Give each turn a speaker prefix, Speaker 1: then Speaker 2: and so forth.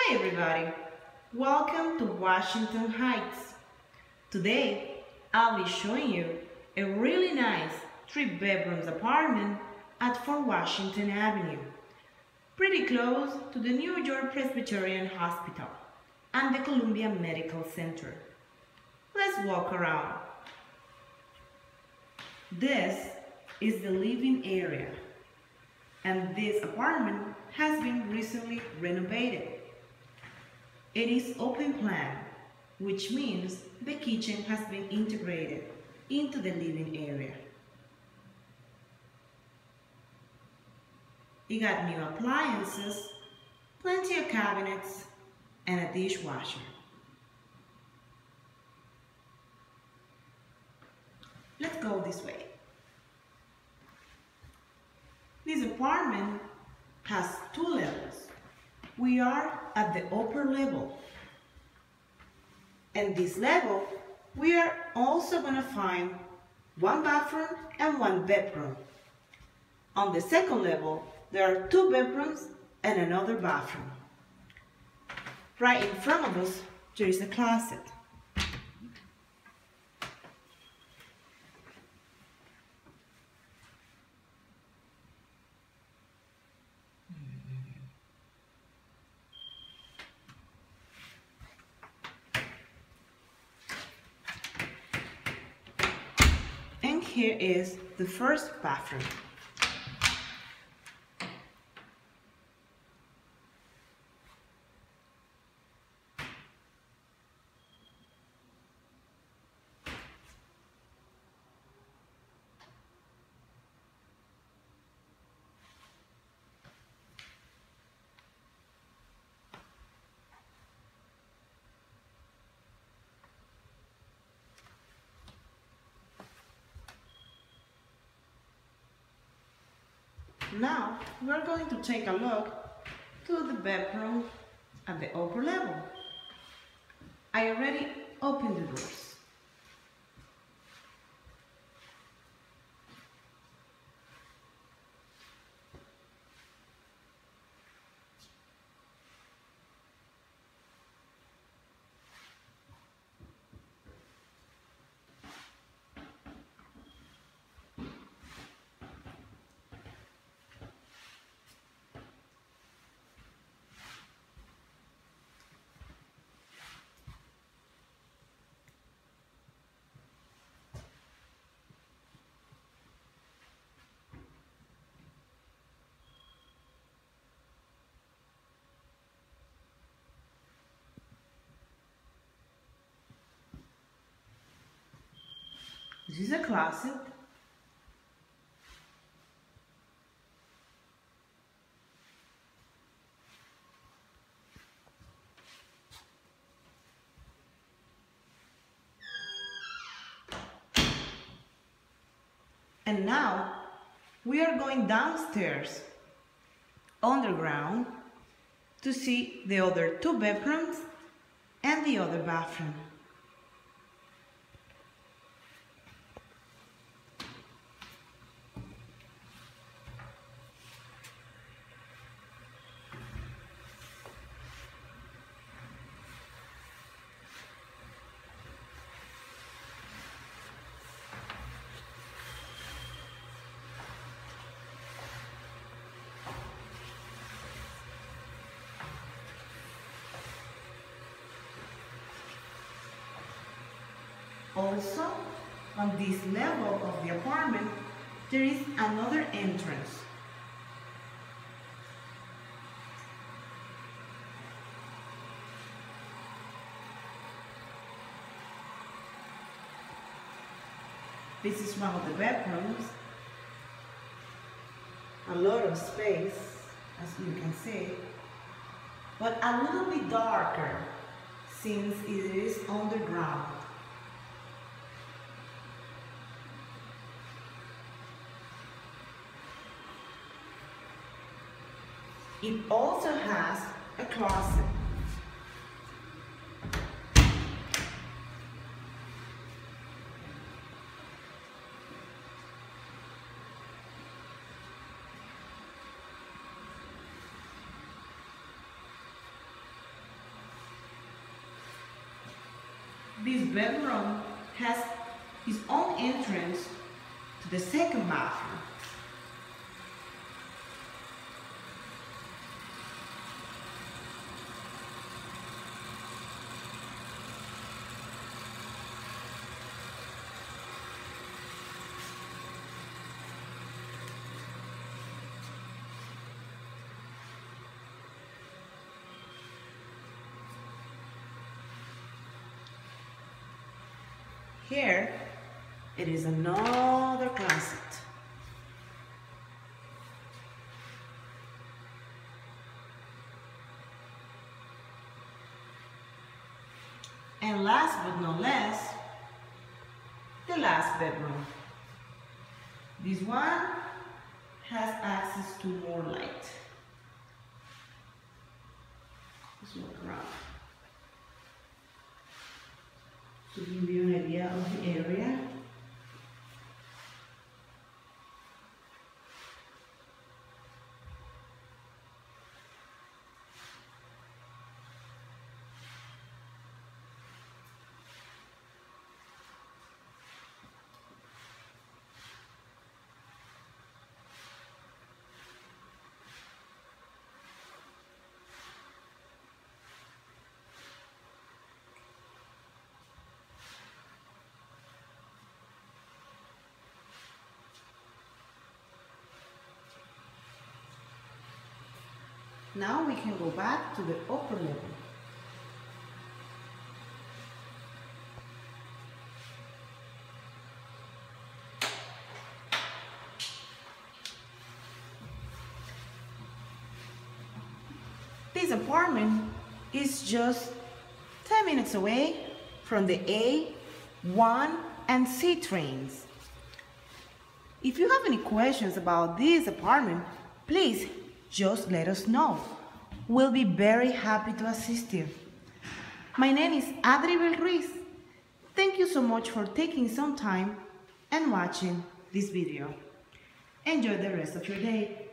Speaker 1: Hi everybody, welcome to Washington Heights. Today I'll be showing you a really nice 3 bedrooms apartment at 4 Washington Avenue, pretty close to the New York Presbyterian Hospital and the Columbia Medical Center. Let's walk around. This is the living area, and this apartment has been recently renovated. It is open plan, which means the kitchen has been integrated into the living area. You got new appliances, plenty of cabinets, and a dishwasher. Let's go this way. This apartment has 2 levels. We are at the upper level. And this level, we are also going to find 1 bathroom and 1 bedroom. On the second level, there are 2 bedrooms and another bathroom. Right in front of us, there is a closet. And here is the first bathroom. Now we're going to take a look to the bedroom at the upper level. I already opened the doors. This is a closet. And now we are going downstairs, underground, to see the other 2 bedrooms and the other bathroom. Also, on this level of the apartment, there is another entrance. This is one of the bedrooms. A lot of space, as you can see, but a little bit darker since it is underground. It also has a closet. This bedroom has its own entrance to the second bathroom. Here, it is another closet. And last but not least, the last bedroom. This one has access to more light. Let's look around to give you an idea of the area. Now we can go back to the upper level. This apartment is just 10 minutes away from the A, 1, and C trains. If you have any questions about this apartment, please just let us know. We'll be very happy to assist you. My name is Adribel Ruiz. Thank you so much for taking some time and watching this video. Enjoy the rest of your day.